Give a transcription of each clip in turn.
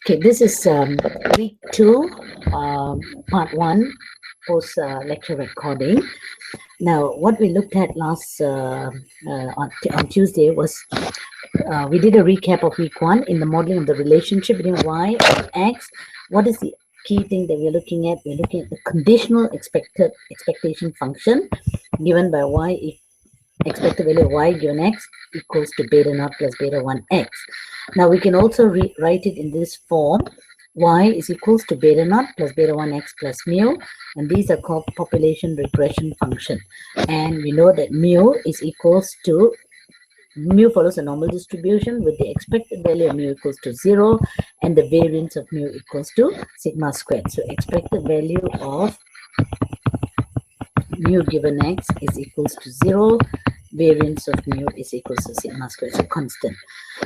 Okay, this is week 2, part 1, post lecture recording. Now, what we looked at last on Tuesday was we did a recap of week 1 in the modeling of the relationship between y and x. What is the key thing that we're looking at? We're looking at the conditional expectation function given by expected value of y given x equals to beta naught plus beta 1 x. Now we can also write it in this form. Y is equals to beta naught plus beta 1 x plus mu, and these are called population regression function. And we know that mu is equals to, mu follows a normal distribution with the expected value of mu equals to 0 and the variance of mu equals to sigma squared. So expected value of mu given x is equals to 0, variance of mu is equals to sigma squared, so constant.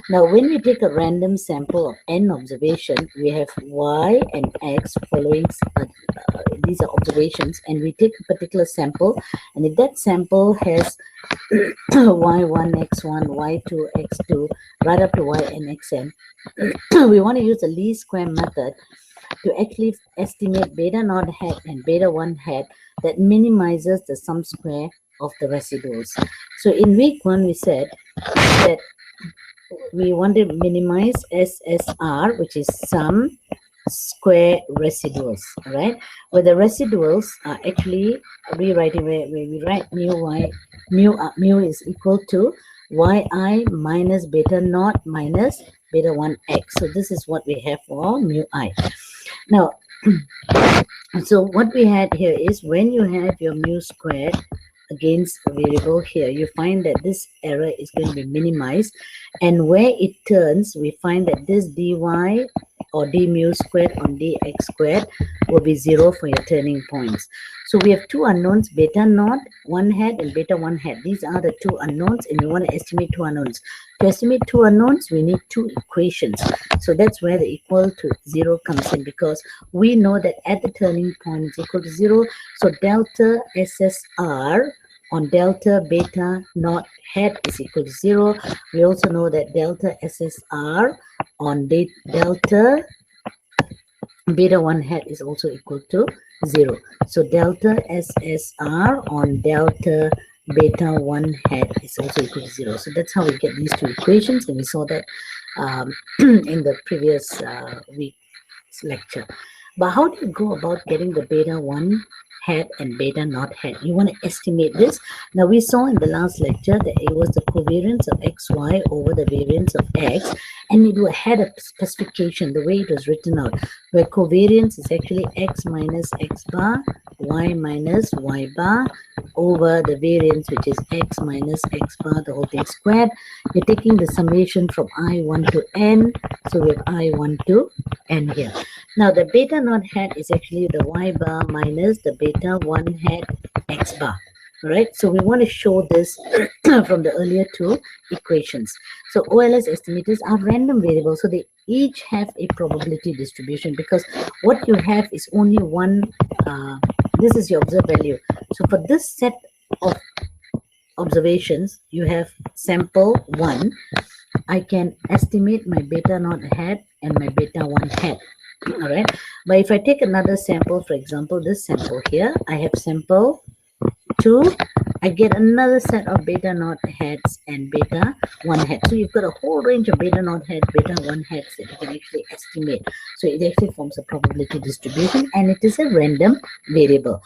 Now, when we take a random sample of n observation, we have y and x following, these are observations, and we take a particular sample, and if that sample has y1, x1, y2, x2, right up to yn, xn, we want to use the least square method to actually estimate beta naught hat and beta 1 hat that minimizes the sum square of the residuals. So in week 1, we said that we want to minimize SSR, which is sum square residuals, all right? Where the residuals are actually rewriting, where we write mu is equal to yi minus beta naught minus beta 1x. So this is what we have for mu I. Now, so what we had here is when you have your mu squared against a variable here, you find that this error is going to be minimized, and where it turns, we find that this dy or d mu squared on dx squared will be 0 for your turning points. So we have two unknowns, beta naught 1 hat and beta 1 hat. These are the two unknowns, and we want to estimate two unknowns. To estimate two unknowns, we need two equations. So that's where the equal to 0 comes in, because we know that at the turning point is equal to 0. So delta SSR on delta beta naught hat is equal to 0. We also know that delta SSR on delta beta 1 hat is also equal to 0. So delta SSR on delta beta 1 hat is also equal to 0. So that's how we get these two equations, and we saw that in the previous week's lecture. But how do you go about getting the beta 1 hat and beta naught hat? You want to estimate this. Now, we saw in the last lecture that it was the covariance of xy over the variance of x, and it had a specification, the way it was written out, where covariance is actually x minus x bar, y minus y bar over the variance, which is x minus x bar, the whole thing squared. You're taking the summation from I1 to n, so we have I1 to n here. Now, the beta naught hat is actually the y bar minus the beta 1 hat x bar. All right, so we want to show this from the earlier two equations. So OLS estimators are random variables, so they each have a probability distribution, because what you have is only one, this is your observed value. So for this set of observations, you have sample 1. I can estimate my beta naught hat and my beta 1 hat. All right, but if I take another sample, for example, this sample here, I have sample 2, I get another set of beta naught hats and beta 1 hat. So you've got a whole range of beta naught hats, beta 1 hats that you can actually estimate. So it actually forms a probability distribution, and it is a random variable.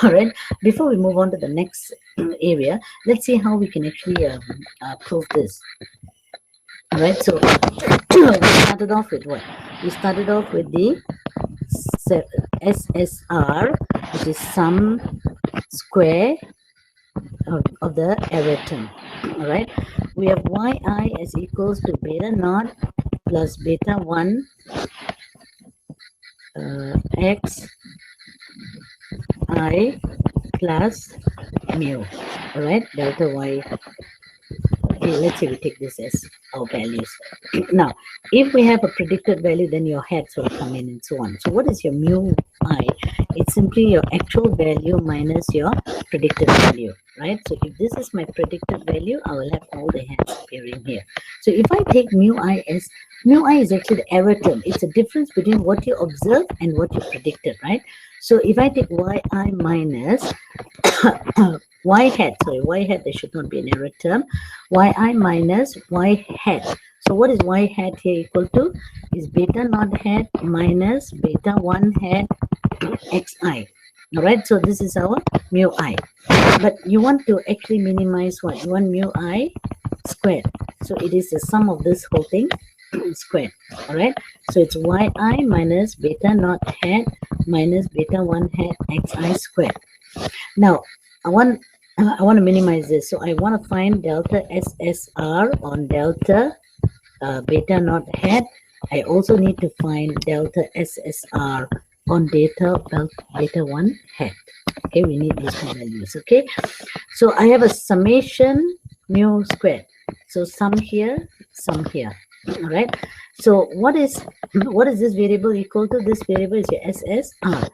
All right, before we move on to the next area, let's see how we can actually prove this. All right, so we started off with what? We started off with the SSR, which is sum square of the error term. All right, we have yi as equals to beta naught plus beta 1 x I plus mu. All right, delta y. Okay, let's say we take this as our values. Now, if we have a predicted value, then your hats will come in and so on. So what is your mu I? it's simply your actual value minus your predicted value, right? So if this is my predicted value, I will have all the hands appearing here. So if I take mu I as, mu I is actually the error term. It's a difference between what you observe and what you predicted, right? So if I take yi minus y hat, sorry, y hat, there should not be an error term, yi minus y hat. So what is y hat here equal to? Is beta naught hat minus beta 1 hat xi. All right, so this is our mu I. But you want to actually minimize what? You want mu I squared. So it is the sum of this whole thing squared. All right, so it's yi minus beta naught hat minus beta 1 hat xi squared. Now I want to minimize this, so I want to find delta SSR on delta beta naught hat. I also need to find delta SSR on beta 1 hat. Okay, we need these two values. Okay, so I have a summation mu squared. So sum here, sum here. All right. So what is this variable equal to? This variable is your SSR.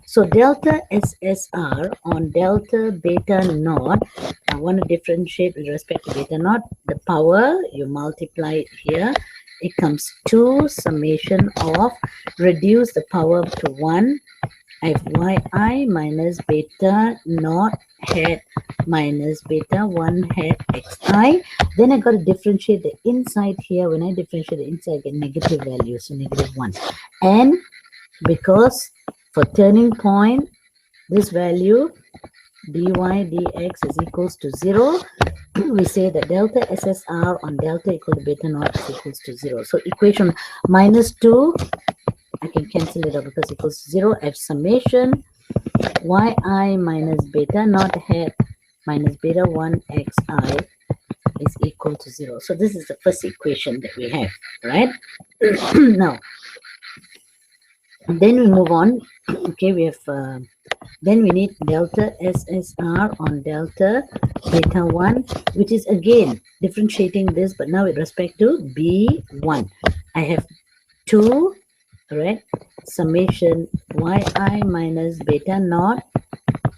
So delta SSR on delta beta naught, I want to differentiate with respect to beta naught. The power, you multiply it here. It comes 2 summation of, reduce the power to 1. I have yi minus beta naught hat minus beta 1 hat xi. Then I got to differentiate the inside here. When I differentiate the inside, I get negative value, so negative 1. And because for turning point, this value dy dx is equals to 0, we say that delta SSR on delta equal to beta naught is equals to 0. So equation minus 2, I can cancel it out because equals to 0. I have summation yi minus beta naught hat minus beta 1 xi is equal to 0. So this is the first equation that we have, right? Now, then we move on. Okay, we have then we need delta SSR on delta beta 1, which is again differentiating this, but now with respect to B1. I have 2, right, summation yi minus beta naught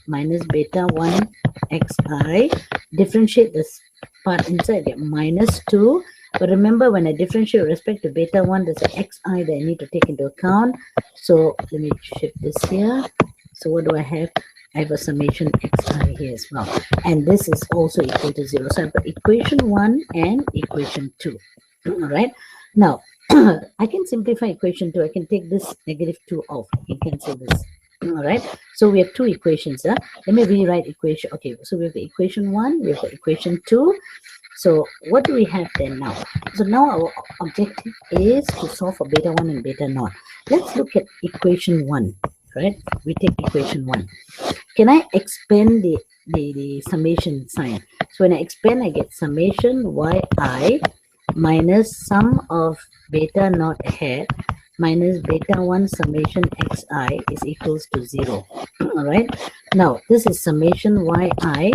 minus beta 1 xi. Differentiate this part inside, get minus 2. But remember, when I differentiate with respect to beta 1, there's an xi that I need to take into account. So let me shift this here. So what do I have? I have a summation xi here as well. And this is also equal to 0. So I've got equation 1 and equation 2. All right. Now, I can simplify equation 2. I can take this negative 2 off. I can cancel this. All right. So we have 2 equations. Let me rewrite equation. Okay. So we have the equation 1. We have the equation 2. So what do we have then now? So now our objective is to solve for beta 1 and beta naught. Let's look at equation 1, right? We take equation 1. Can I expand the summation sign? So when I expand, I get summation yi minus sum of beta naught hat minus beta 1 summation xi is equals to 0. All right. Now, this is summation yi.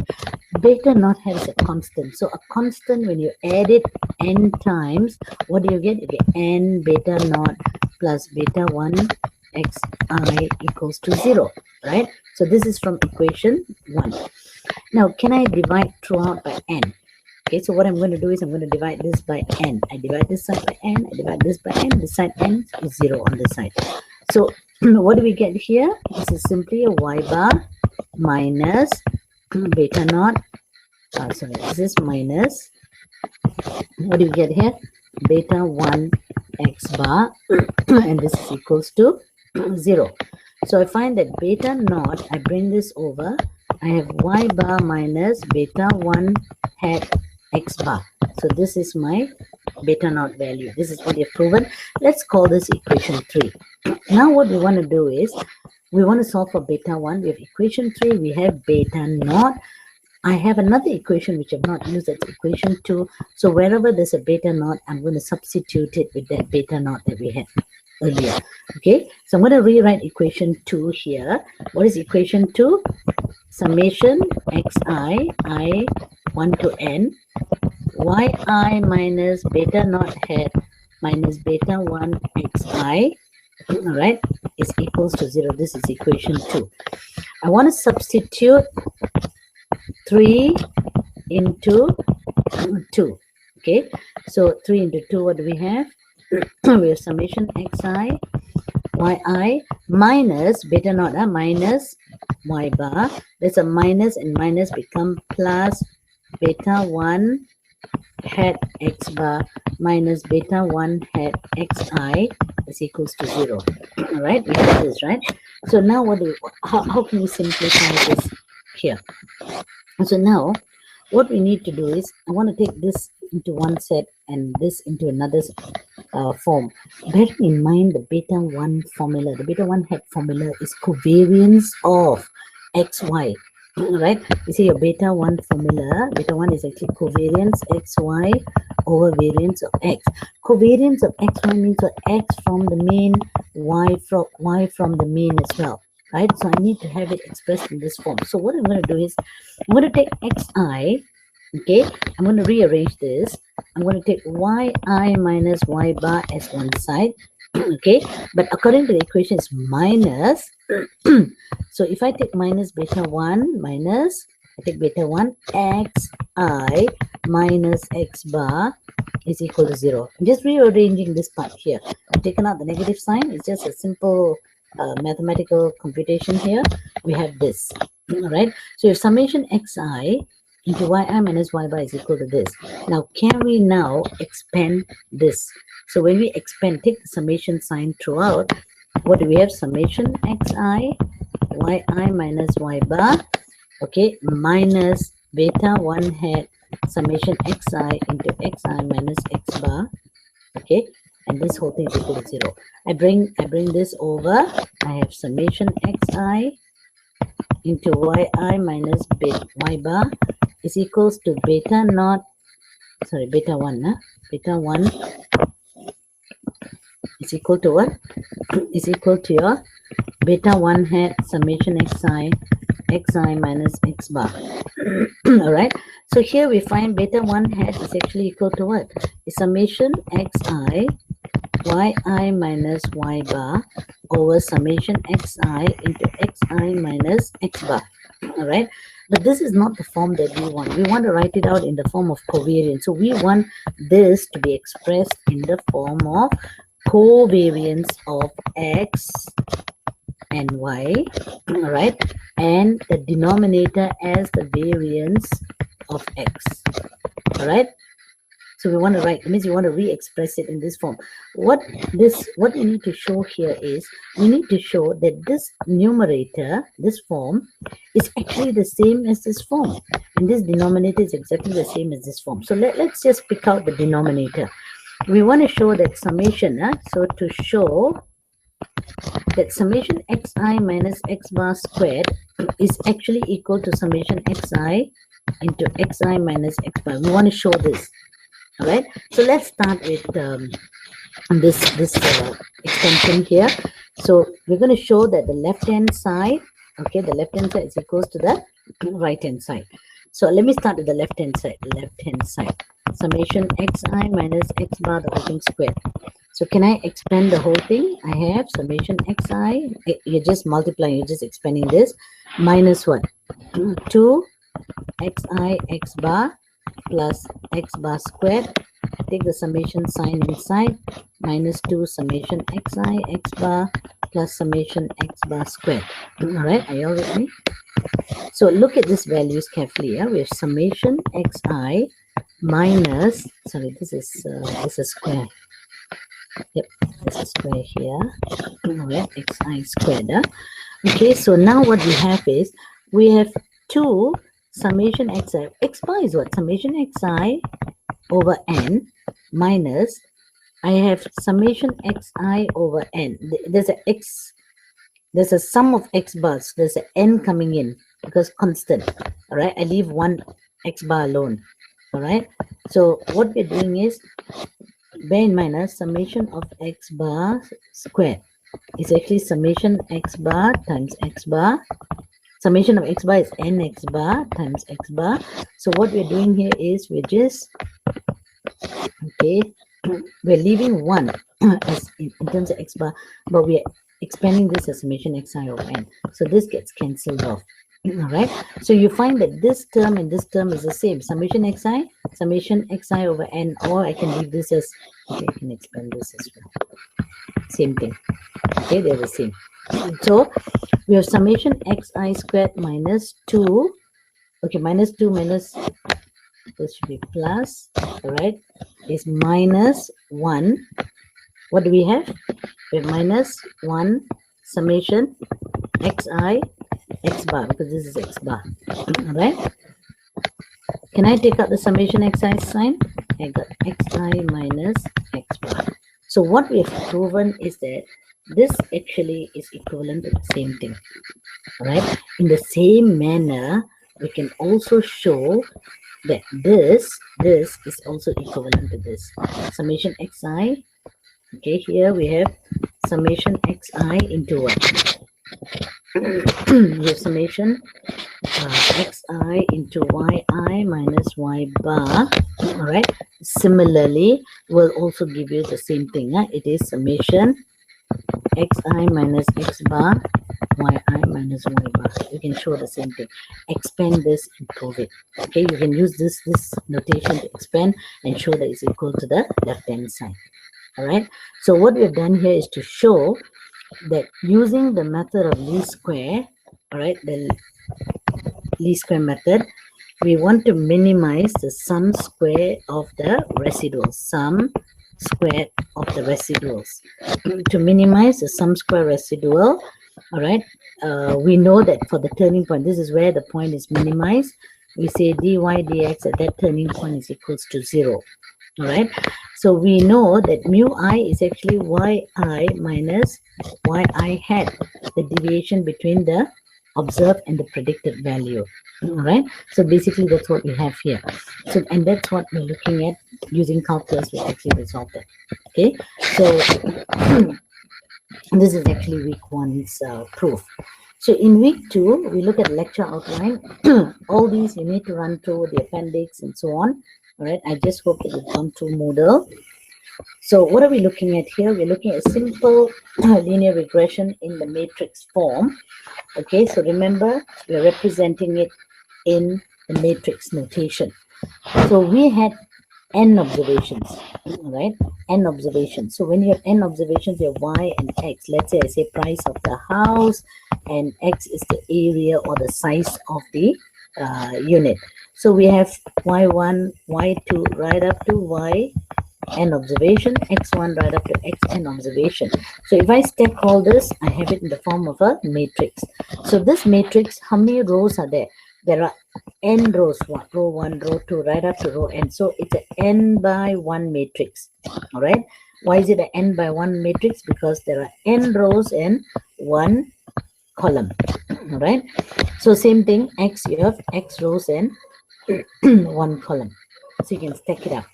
Beta naught has a constant. So a constant, when you add it n times, what do you get? You get n beta naught plus beta 1 xi equals to 0. Right. So this is from equation 1. Now, can I divide throughout by n? Okay, so what I'm going to do is I'm going to divide this by n. I divide this side by n, I divide this by n, this side n is 0 on this side. So what do we get here? This is simply a y bar minus beta naught. Sorry, this is minus, what do we get here? Beta 1 x bar, and this is equals to 0. So I find that beta naught, I bring this over, I have y bar minus beta 1 hat x bar. So this is my beta naught value. This is what we have proven. Let's call this equation 3. Now what we want to do is, we want to solve for beta 1. We have equation 3, we have beta naught. I have another equation which I've not used, that's equation 2. So wherever there's a beta naught, I'm going to substitute it with that beta naught that we had earlier. Okay, so I'm going to rewrite equation 2 here. What is equation 2? Summation xi, I 1 to n, yi minus beta naught hat minus beta 1 xi, all right, is equals to 0. This is equation 2. I want to substitute 3 into 2. Okay, so 3 into 2, what do we have? We have summation xi yi minus beta naught, minus y bar. There's a minus, and minus become plus beta 1 hat x bar minus beta 1 hat xi is equals to 0. All right, we have this, right? So now how can we simplify this here? So now what we need to do is, I want to take this into one set and this into another form. Bearing in mind the beta 1 formula, the beta 1 hat formula is covariance of xy, right? You see your beta 1 formula, beta 1 is actually covariance xy over variance of x. Covariance of xy means what? X from the mean, y from the mean as well, right? So I need to have it expressed in this form. So what I'm going to do is, I'm going to take xi, okay, I'm going to rearrange this. I'm going to take yi minus y bar as one side, okay, but according to the equation it's minus. So if I take minus beta 1 minus, I take beta 1 xi minus x bar is equal to 0. I'm just rearranging this part here. I've taken out the negative sign. It's just a simple mathematical computation here. We have this, all right? So if summation xi into yi minus y bar is equal to this. Now, can we now expand this? So when we expand, take the summation sign throughout. What do we have? Summation xi yi minus y bar, okay, minus beta 1 hat summation xi into xi minus x bar, okay, and this whole thing is equal to 0. I bring this over. I have summation xi into yi minus y bar is equals to beta 1, beta 1 is equal to what? Is equal to your beta 1 hat summation xi minus x bar. All right, so here we find beta 1 hat is actually equal to what? Is summation xi yi minus y bar over summation xi into xi minus x bar. All right, but this is not the form that we want. We want to write it out in the form of covariance. So we want this to be expressed in the form of covariance of x and y, all right, and the denominator as the variance of x. All right, so we want to write, it means you want to re-express it in this form. What we need to show here is, we need to show that this numerator, this form, is actually the same as this form, and this denominator is exactly the same as this form. So let's just pick out the denominator. We want to show that summation, so to show that summation xi minus x bar squared is actually equal to summation xi into xi minus x bar. We want to show this. All right, so let's start with this extension here. So we're going to show that the left hand side, okay, the left hand side is equals to the right hand side. So let me start with the left hand side. Summation xi minus x bar the whole thing squared. So can I expand the whole thing? I have summation xi, you're just multiplying, you're just expanding this, minus what? 2 xi x bar plus x bar squared. Take the summation sign inside, minus 2 summation xi x bar plus summation x bar squared. All right, are you all with me? So look at these values carefully. We have summation xi minus, sorry, this is square. Yep, this is square here. All right, xi squared. Okay, so now what we have is, we have 2 summation xi. X bar is what? Summation xi over n minus, I have summation xi over n. There's a sum of x bars. There's an n coming in because constant. All right, I leave one x bar alone. All right, so what we're doing is, bear in mind, summation of x bar squared is actually summation x bar times x bar. Summation of x bar is n x bar times x bar. So what we're doing here is, we're just, okay, we're leaving 1 as in terms of x bar, but we're expanding this as summation xi over n. So this gets cancelled off. All right. So you find that this term and this term is the same. Summation xi over n, or I can leave this as, okay, I can expand this as well. Same thing. Okay, they're the same. So we have summation xi squared minus 2. Okay, minus 2 minus, this should be plus, all right, is minus 1. What do we have? We have minus 1 summation xi x bar, because this is x bar. All right. Can I take out the summation xi sign? I got xi minus x bar. So what we have proven is that this actually is equivalent to the same thing. All right. In the same manner, we can also show that this is also equivalent to this. Summation xi. Okay, here we have summation xi into what? We have summation xi into yi minus y bar. All right. Similarly, will also give you the same thing. It is summation xi minus x bar yi minus y bar. You can show the same thing. Expand this and prove it. Okay, you can use this notation to expand and show that it's equal to the left hand side. All right. So what we have done here is to show that using the method of least square, all right, the least square method, we want to minimize the sum square of the residuals. Sum square of the residuals. To minimize the sum square residual, all right, we know that for the turning point, this is where the point is minimized. We say dy dx at that turning point is equals to 0. All right. So we know that mu I is actually yi minus yi hat, the deviation between the observed and the predicted value. All right. So basically that's what we have here. So, and that's what we're looking at using calculus. We actually resolve that. Okay. So this is actually week 1's proof. So in week 2, we look at lecture outline. All these you need to run through the appendix and so on. All right, I just hope that you've gone through Moodle. So what are we looking at here? We're looking at simple linear regression in the matrix form. Okay, so remember, we're representing it in the matrix notation. So we had n observations, right? N observations. So when you have n observations, you have y and x. Let's say I say price of the house, and x is the area or the size of the unit. So we have y1, y2, right up to yn observation, x1 right up to xn observation. So if I step all this, I have it in the form of a matrix. So this matrix, how many rows are there? There are n rows, row 1, row 2, right up to row n. So it's an n by 1 matrix. All right. Why is it an n by 1 matrix? Because there are n rows and 1 column. All right. So same thing, x, you have x rows and 1 column. So you can stack it up.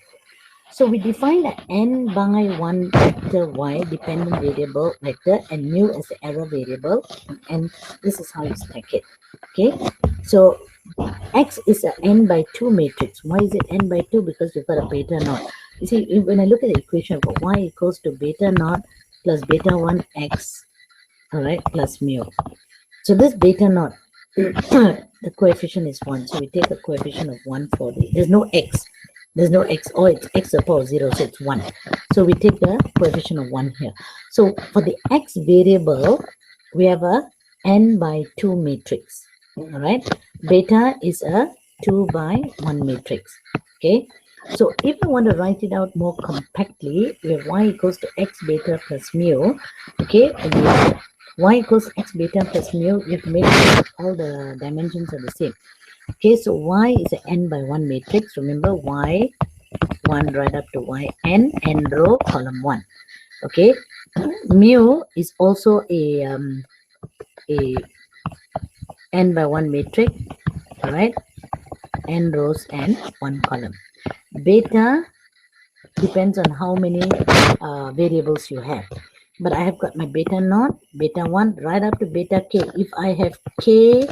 So we define an n by 1 vector y dependent variable vector and mu as the error variable, and this is how you stack it. Okay, so x is an n by 2 matrix. Why is it n by 2? Because we've got a beta naught. You see, when I look at the equation for y equals to beta naught plus beta 1 x, all right, plus mu. So this beta naught, the coefficient is 1. So we take a coefficient of 1 for the, there's no x. There's no x, or it's x to the power of 0, so it's 1. So we take the coefficient of 1 here. So for the x variable, we have a n by 2 matrix. All right. Beta is a 2 by 1 matrix. Okay. So if I want to write it out more compactly, we have y equals to x beta plus mu. Okay. And we have y equals x beta plus mu. You have to make sure all the dimensions are the same. Okay, so y is an n by 1 matrix. Remember, y 1 right up to yn, n row, column 1. Okay, mu is also a n by 1 matrix. All right, n rows and 1 column. Beta depends on how many variables you have. But I have got my beta naught, beta 1 right up to beta k. If I have k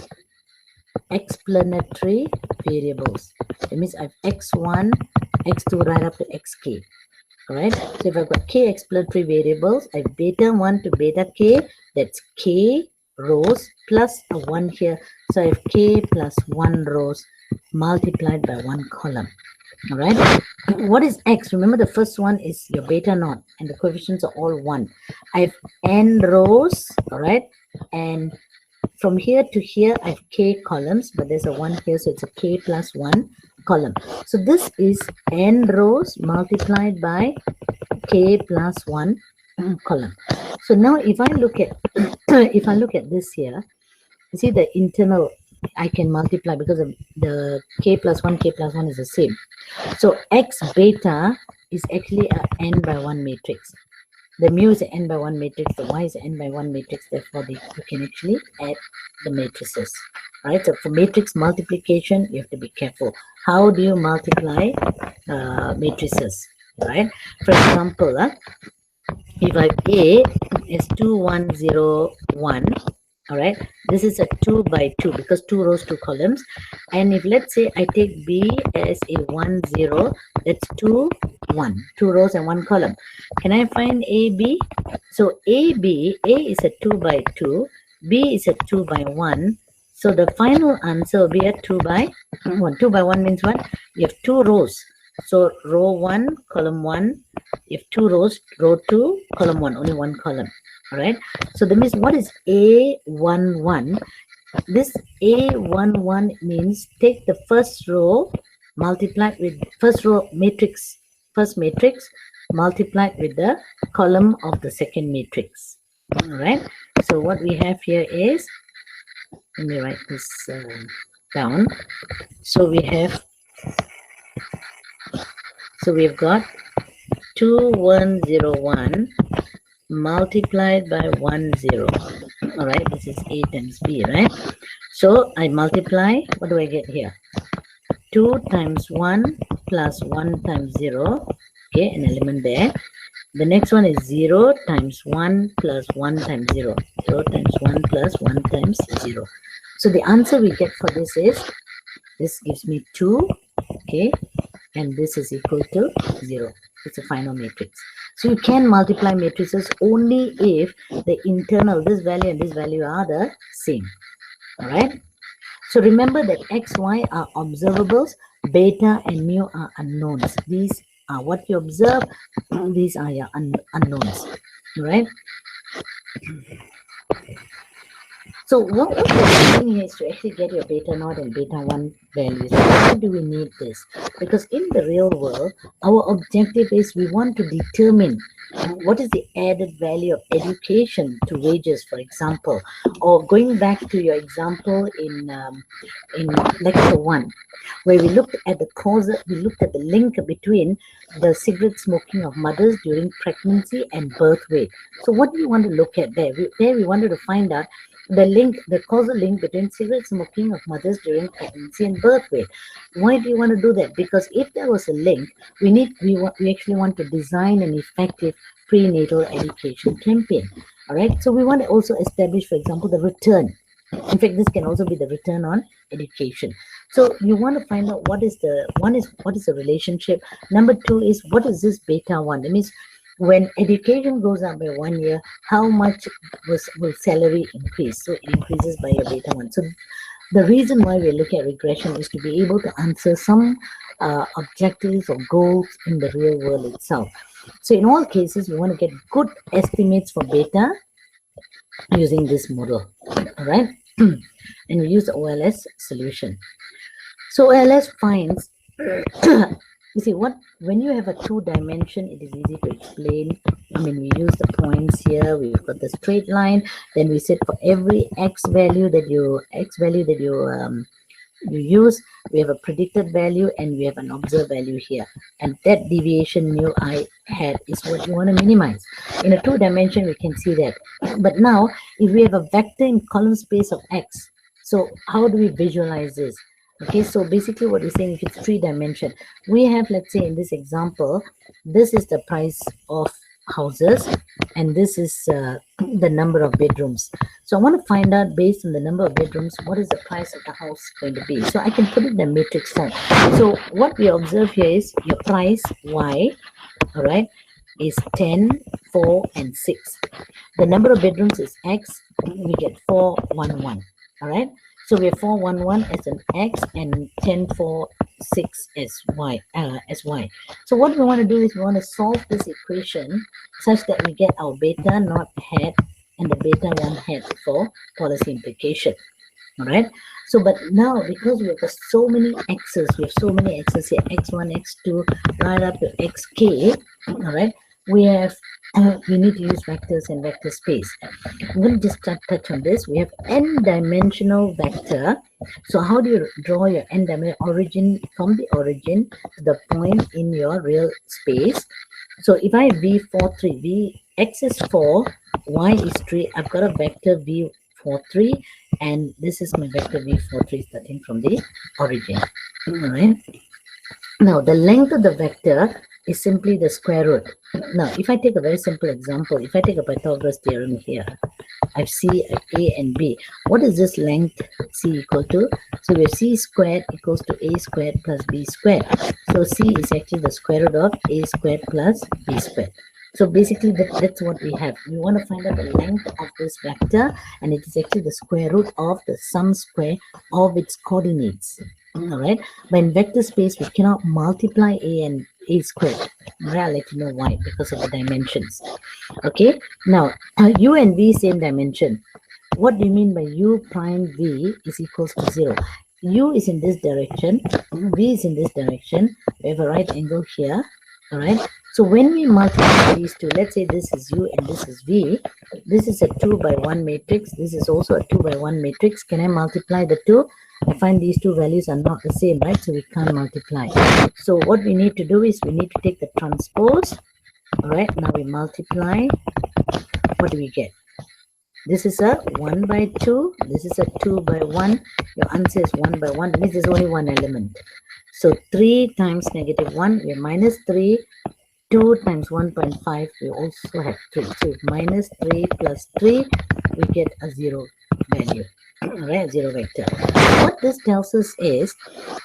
explanatory variables, that means I have x1, x2 right up to xk. All right. So if I've got k exploratory variables, I have beta 1 to beta k, that's k rows plus a 1 here. So I have k plus 1 rows multiplied by 1 column. All right. What is x? Remember, the first one is your beta naught, and the coefficients are all 1. I have n rows, all right, and from here to here I have k columns, but there's a 1 here, so it's a k plus 1 column. So this is n rows multiplied by k plus 1 column. So now if I look at if I look at this here, you see the internal I can multiply because of the k plus 1 is the same. So x beta is actually a n by 1 matrix. The mu is an n by 1 matrix, the y is an n by 1 matrix, therefore you can actually add the matrices. Right? So for matrix multiplication, you have to be careful. How do you multiply matrices? Right? For example, if I have A is 2, 1, 0, 1, all right, this is a 2 by 2 because 2 rows, 2 columns. And if let's say I take B as a 1, 0, that's 2, 1, 2 rows and 1 column. Can I find AB? So AB, A is a 2 by 2, B is a 2 by 1. So the final answer will be a 2 by 1. 2 by 1 means what? You have 2 rows. So row 1, column 1, you have 2 rows, row 2, column 1, only 1 column. All right. So that means what is A11? This A11 means take the first row, multiply with first row matrix, first matrix, multiplied with the column of the second matrix. All right. So what we have here is, let me write this down. So we have, so we've got 2101 multiplied by 10. All right, this is A times B, right? So I multiply, what do I get here? 2 times 1 plus 1 times 0. Okay, an element there. The next one is 0 times 1 plus 1 times 0. 0 times 1 plus 1 times 0. So the answer we get for this is, this gives me 2, okay, and this is equal to 0. It's a final matrix. So you can multiply matrices only if the internal, this value and this value are the same. All right. So remember that x, y are observables, beta and mu are unknowns. These are what you observe. These are your unknowns. All right. So what we're doing here is to actually get your beta naught and beta 1 values. Why do we need this? Because in the real world, our objective is we want to determine what is the added value of education to wages, for example, or going back to your example in lecture 1, where we looked at the cause, we looked at the link between the cigarette smoking of mothers during pregnancy and birth weight. So what do you want to look at there? We wanted to find out the link, the causal link between cigarette smoking of mothers during pregnancy and birth weight. Why do you want to do that? Because if there was a link, we actually want to design an effective prenatal education campaign. All right. So we want to also establish, for example, the return. In fact, this can also be the return on education. So you want to find out what is the relationship. Number 2 is what is this beta 1? That means when education goes up by 1 year, how much will salary increase? So it increases by your beta 1. So the reason why we're looking at regression is to be able to answer some objectives or goals in the real world itself. So in all cases, we want to get good estimates for beta using this model. All right. And we use the OLS solution. So OLS finds you see what, when you have a 2-dimension, it is easy to explain. I mean, we use the points here, we've got the straight line, then we said for every x value that you use, we have a predicted value and we have an observed value here, and that deviation mu I had is what you want to minimize. In a 2-dimension, we can see that. But now if we have a vector in column space of x, so how do we visualize this? Okay, so basically what we're saying, if it's 3-dimension, we have, let's say in this example, this is the price of houses and this is the number of bedrooms. So I want to find out, based on the number of bedrooms, what is the price of the house going to be. So I can put it in the matrix form. So what we observe here is your price y all right, is 10, 4, and 6. The number of bedrooms is X, we get 4, 1, 1, all right? So we have 4, 1, 1 as an X and 10, 4, 6 as Y. So what we want to do is we want to solve this equation such that we get our beta naught hat and the beta 1 hat for policy implication. All right. So, but now because we have got so many x's, we have so many x's here, x1, x2, right up to xk. All right. We have we need to use vectors and vector space. I'm going to just touch on this. We have n-dimensional vector. So how do you draw your n-dimensional origin from the origin to the point in your real space? So if I have v4, 3, x is 4, y is 3, I've got a vector v4, 3, and this is my vector v4, 3 starting from the origin. All right. Now the length of the vector is simply the square root. Now if I take a very simple example, if I take a Pythagoras theorem here, I have C, A, and B. What is this length C equal to? So we have C squared equals to A squared plus B squared. So C is actually the square root of A squared plus B squared. So basically that's what we have. We want to find out the length of this vector, and it is actually the square root of the sum square of its coordinates. All right. But in vector space, we cannot multiply A and A squared. All right, I'll let you know why, because of the dimensions. Okay. Now, U and V same dimension. What do you mean by U prime V is equals to 0? U is in this direction, V is in this direction. We have a right angle here. All right. So when we multiply these two, let's say this is U and this is V. This is a 2 by 1 matrix. This is also a 2 by 1 matrix. Can I multiply the two? I find these two values are not the same, right? So we can't multiply. So what we need to do is we need to take the transpose. All right. Now we multiply. What do we get? This is a 1 by 2. This is a 2 by 1. Your answer is 1 by 1. This is only one element. So 3 times negative 1, we have minus 3. 2 times 1.5, we also have 3. So minus 3 plus 3, we get a 0 value. Right, 0 vector. What this tells us is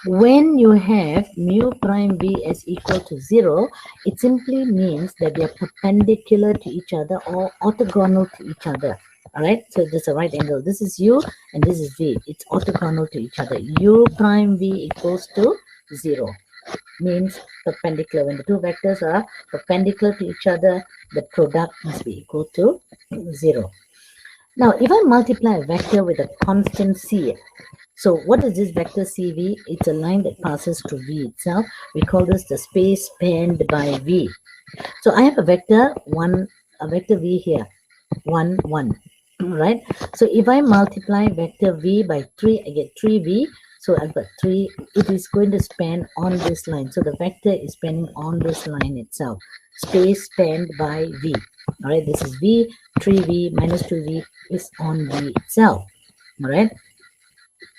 when you have mu prime v as equal to 0, it simply means that they are perpendicular to each other or orthogonal to each other. All right, so there's a right angle. This is u and this is v. It's orthogonal to each other. U prime v equals to 0 means perpendicular. When the two vectors are perpendicular to each other, the product must be equal to 0. Now, if I multiply a vector with a constant c, so what is this vector cv? It's a line that passes through v itself. We call this the space spanned by v. So I have a vector v here, 1, 1. Right? So if I multiply vector v by 3, I get 3v. So I've got 3. It is going to span on this line. So the vector is spanning on this line itself. Space spanned by v. All right, this is v. 3v minus 2v is on v itself. All right.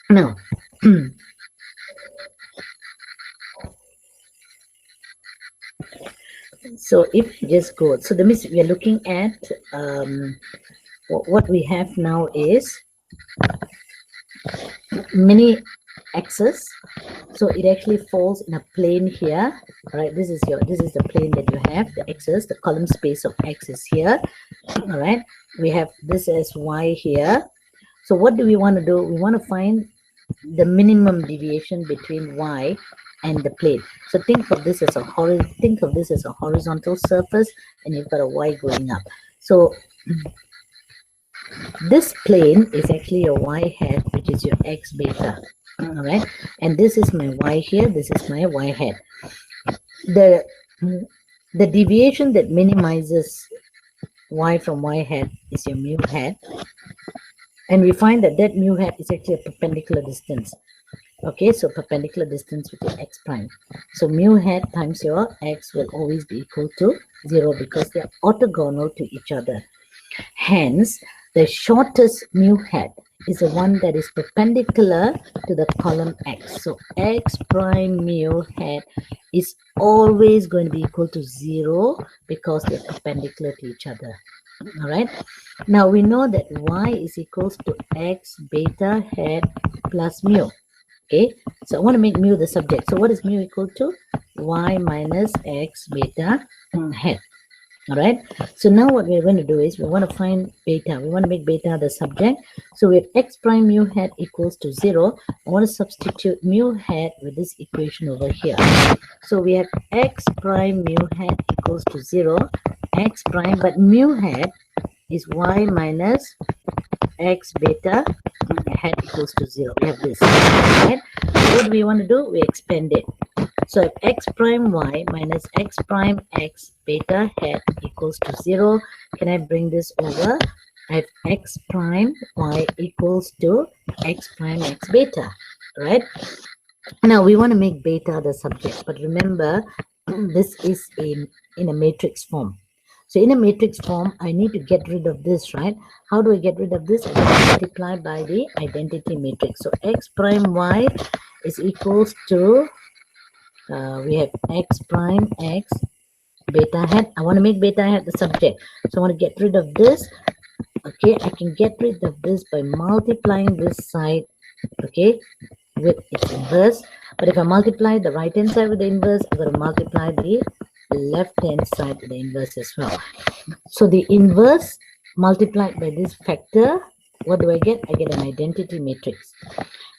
Now, so if you just go, so the means we are looking at what we have now is many axes. So it actually falls in a plane here. All right, this is the plane that you have, the axis, the column space of x is here. All right, we have this as y here. So what do we want to do? We want to find the minimum deviation between y and the plane. So think of this as a horizontal surface, and you've got a y going up. So this plane is actually your y hat, which is your x beta. All right, and this is my y here, this is my y hat. The deviation that minimizes y from y hat is your mu hat, and we find that mu hat is actually a perpendicular distance. Okay, so perpendicular distance with your x prime. So mu hat times your x will always be equal to 0 because they are orthogonal to each other. Hence, the shortest mu hat is the one that is perpendicular to the column x. So x prime mu hat is always going to be equal to 0 because they're perpendicular to each other. All right. Now we know that y is equals to x beta hat plus mu. Okay, so I want to make mu the subject. So what is mu equal to? Y minus x beta hat. All right, so now what we're going to do is we want to find beta. We want to make beta the subject. So we have x prime mu hat equals to 0. I want to substitute mu hat with this equation over here. So we have x prime mu hat equals to 0, x prime, but mu hat is y minus x beta hat equals to 0. We have this, right? So what do we want to do? We expand it. So if x prime y minus x prime x beta hat equals to 0, can I bring this over? I have x prime y equals to x prime x beta, right? Now we want to make beta the subject, but remember this is in a matrix form. So in a matrix form, I need to get rid of this, right? How do I get rid of this? I multiply by the identity matrix. So x prime y is equals to, we have x prime x beta hat. I want to make beta hat the subject. So I want to get rid of this. Okay, I can get rid of this by multiplying this side, okay, with its inverse. But if I multiply the right hand side with the inverse, I'm going to multiply the left hand side with the inverse as well. So the inverse multiplied by this factor, what do I get? I get an identity matrix.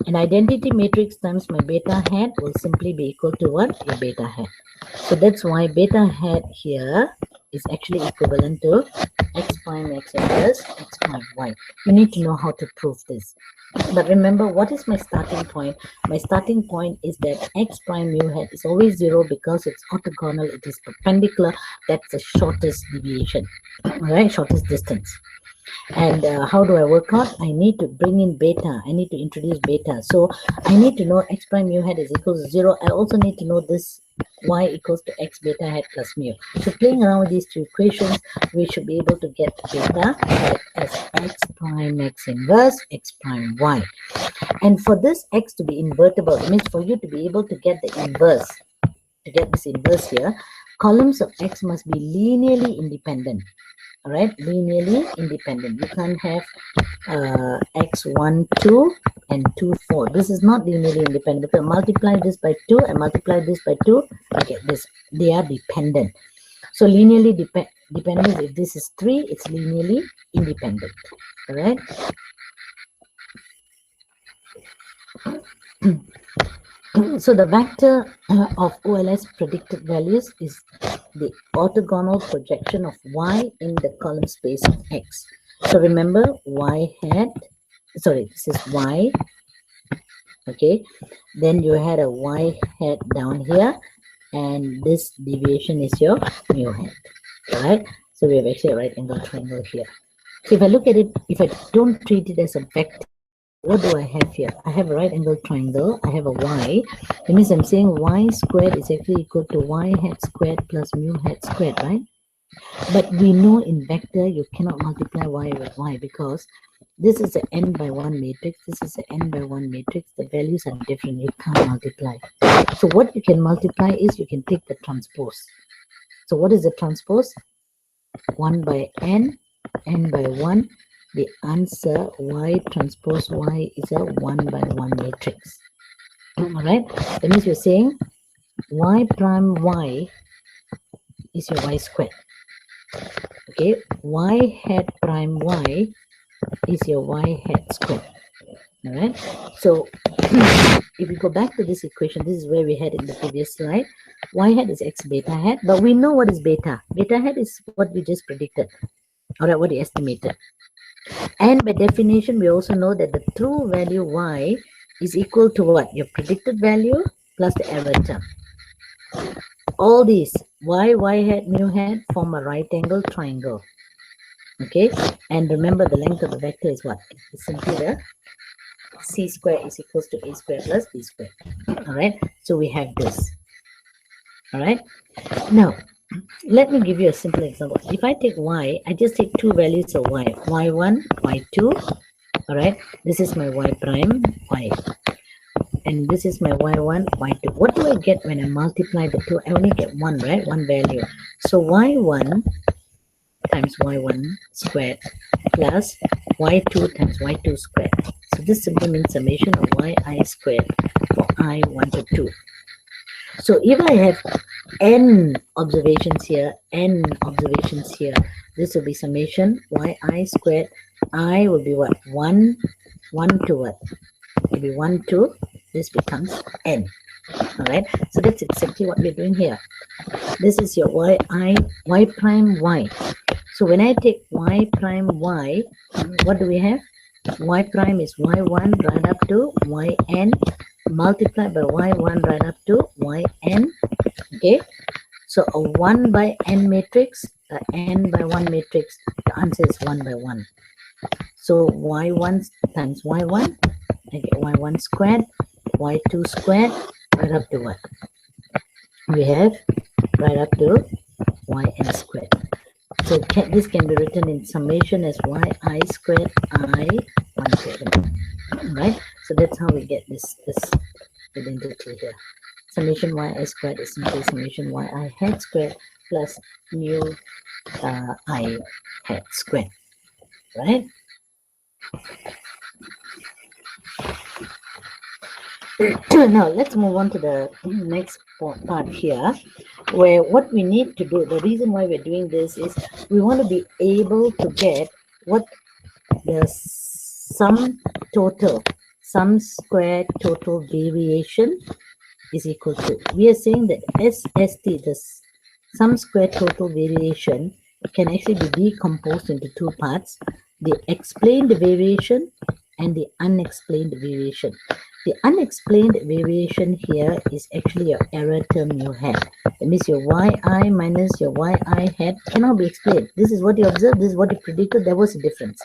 An identity matrix times my beta hat will simply be equal to what? Your beta hat. So that's why beta hat here is actually equivalent to x prime x inverse x prime y. You need to know how to prove this. But remember, what is my starting point? My starting point is that x prime mu hat is always 0 because it's orthogonal, it is perpendicular. That's the shortest deviation, right? Shortest distance. And how do I work out? I need to bring in beta. I need to introduce beta. So I need to know x prime mu hat is equal to 0. I also need to know this y equals to x beta hat plus mu. So playing around with these two equations, we should be able to get beta as x prime x inverse x prime y. And for this x to be invertible, it means for you to be able to get the inverse, to get this inverse here, columns of x must be linearly independent. All right, linearly independent. You can't have x1 2 and 2 4. This is not linearly independent. If I multiply this by 2 and multiply this by 2, I get this. They are dependent. So linearly dependent, if this is 3, it's linearly independent. All right. So the vector of OLS predicted values is the orthogonal projection of y in the column space of x. So remember, y hat, sorry, this is y, okay, then you had a y hat down here, and this deviation is your mu hat, right? So we have actually a right angle triangle here. So if I look at it, if I don't treat it as a vector, what do I have here? I have a right angle triangle. I have a y. That means I'm saying y squared is actually equal to y hat squared plus mu hat squared, right? But we know in vector you cannot multiply y with y because this is an n by 1 matrix. This is an n by 1 matrix. The values are different. You can't multiply. So what you can multiply is you can take the transpose. So what is the transpose? 1 by n, n by 1. The answer y transpose y is a 1 by 1 matrix. All right, that means you're saying y prime y is your y squared. Okay, y hat prime y is your y hat squared. All right, so if we go back to this equation, this is where we had in the previous slide. Y hat is x beta hat, but we know what is beta. Beta hat is what we just predicted. All right, what we estimated. And by definition, we also know that the true value y is equal to what? Your predicted value plus the error term. All these y hat, mu hat form a right angle triangle. Okay, and remember the length of the vector is what? It's simply the c square is equals to a square plus b square. All right, so we have this. All right, now let me give you a simple example. If I take y, I just take two values of y, y1, y2. All right, this is my y prime, y, and this is my y1, y2. What do I get when I multiply the two? I only get one, right? One value. So y1 times y1 squared plus y2 times y2 squared. So this simply means summation of yi squared for I 1 to 2. So if I have n observations here, this will be summation yi squared. I will be what? 1 to what? It will be 1 to, this becomes n. All right, so that's exactly what we're doing here. This is your y prime y. So when I take y prime y, what do we have? Y prime is y1 right up to yn multiplied by y1 right up to yn. Okay, so a 1 by n matrix, a n by 1 matrix, the answer is 1 by 1. So y1 times y1, I get y1 squared, y2 squared, right up to what? We have right up to yn squared. So this can be written in summation as yi squared I 1 to n. Right? So that's how we get this identity here. Summation yi squared is simply summation yi hat squared plus mu I hat squared. Right? Now let's move on to the next part here, where what we need to do, the reason why we're doing this is we want to be able to get what the sum square total variation is equal to. We are saying that SST, the sum square total variation, can actually be decomposed into two parts: the explained variation and the unexplained variation. The unexplained variation here is actually your error term you had. That means your yi minus your yi hat cannot be explained. This is what you observed, this is what you predicted, there was a difference.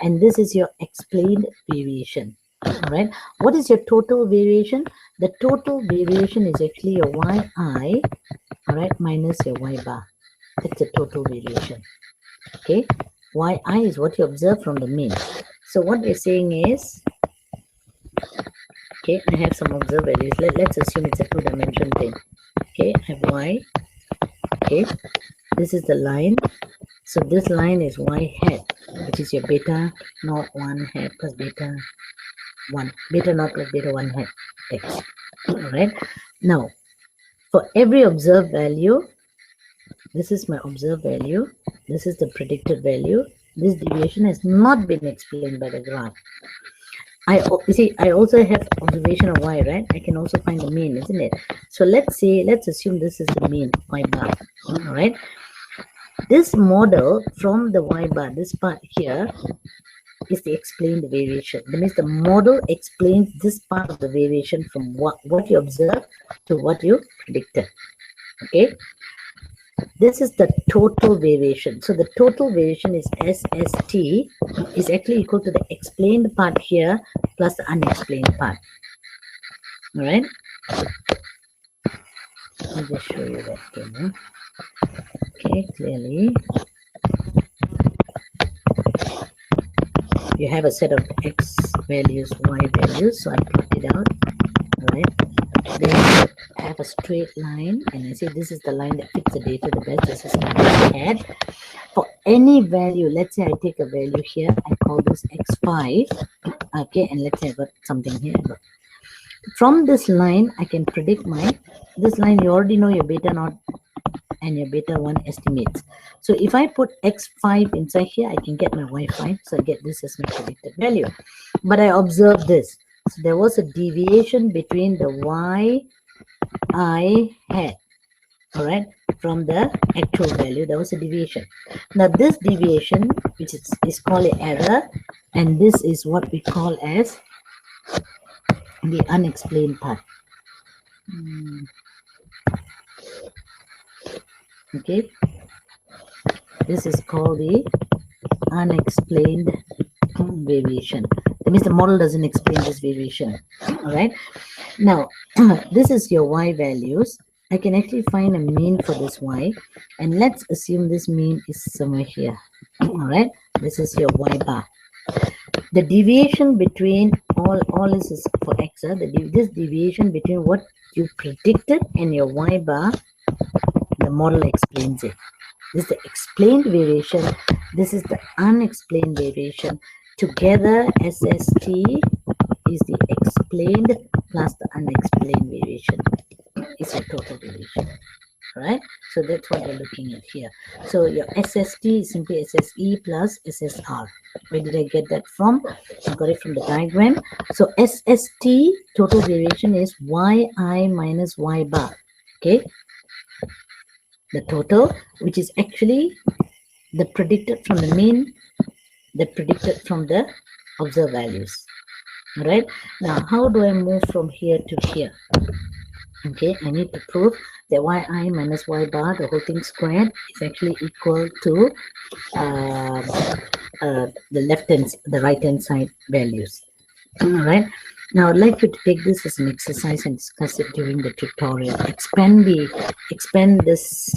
And this is your explained variation. Alright, what is your total variation? The total variation is actually your yi, alright, minus your y bar. That's the total variation. Okay, yi is what you observe from the mean. So what we're saying is, okay, I have some observed values. Let's assume it's a two-dimensional thing. Okay, I have y. Okay, this is the line. So this line is y hat, which is your beta naught 1 hat plus beta 1, beta naught plus beta 1 hat x. Alright, now for every observed value, this is my observed value, this is the predicted value. This deviation has not been explained by the graph. You see, I also have observation of y, right? I can also find the mean, isn't it? So let's assume this is the mean, y bar. All right. This model from the y bar, this part here, is the explained variation. That means the model explains this part of the variation from what you observed to what you predicted. Okay. This is the total variation. So the total variation is SST is actually equal to the explained part here plus the unexplained part. All right. Let me just show you that again. Okay, clearly. You have a set of x values, y values. So I plot it out. All right. Then I have a straight line, and I say this is the line that fits the data the best. This is my head. For any value, let's say I take a value here, I call this x5. Okay, and let's say I got something here. From this line, I can predict this line. You already know your beta naught and your beta 1 estimates. So if I put x5 inside here, I can get my y5. So I get this as my predicted value. But I observe this. So there was a deviation between the y I had, all right, from the actual value. There was a deviation. Now this deviation, which is called an error, and this is what we call as the unexplained part. Okay, this is called the unexplained variation. That means the model doesn't explain this variation. All right. Now, this is your y values. I can actually find a mean for this y, and let's assume this mean is somewhere here. All right. This is your y bar. The deviation between all this is for x. This deviation between what you predicted and your y bar, the model explains it. This is the explained variation. This is the unexplained variation. together SST is the explained plus the unexplained variation is your total variation, right? So that's what we're looking at here. So your SST is simply SSE plus SSR. Where did I get that from? I got it from the diagram. So SST total variation is yi minus y bar. Okay, the total, which is actually the predicted from the mean, the predicted from the observed values. All right. Now, how do I move from here to here? Okay, I need to prove that yi minus y bar, the whole thing squared, is actually equal to the right hand side values. All right. Now, I'd like you to take this as an exercise and discuss it during the tutorial. Expand this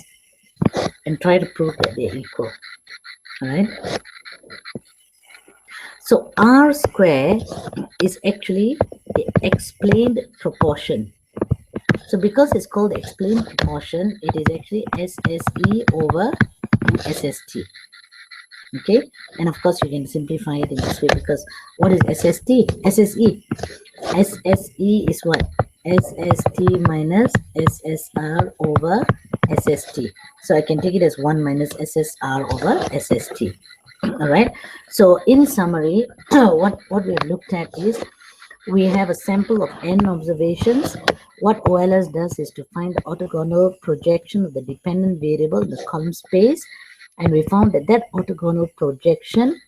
and try to prove that they're equal. All right. So R square is actually the explained proportion. So because it's called the explained proportion, it is actually SSE over SST. Okay, and of course you can simplify it in this way, because what is SSE? SSE is what? SST minus SSR over SST. So I can take it as 1 minus SSR over SST. All right. So in summary, what we've looked at is we have a sample of n observations. What OLS does is to find the orthogonal projection of the dependent variable in the column space, and we found that that orthogonal projection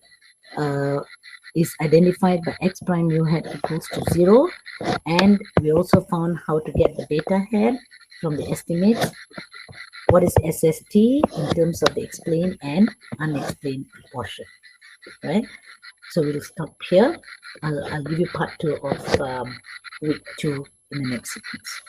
is identified by x prime mu hat equals to 0, and we also found how to get the beta hat from the estimates. What is SST in terms of the explained and unexplained proportion, right? So we'll stop here. I'll give you part 2 of week 2 in the next sequence.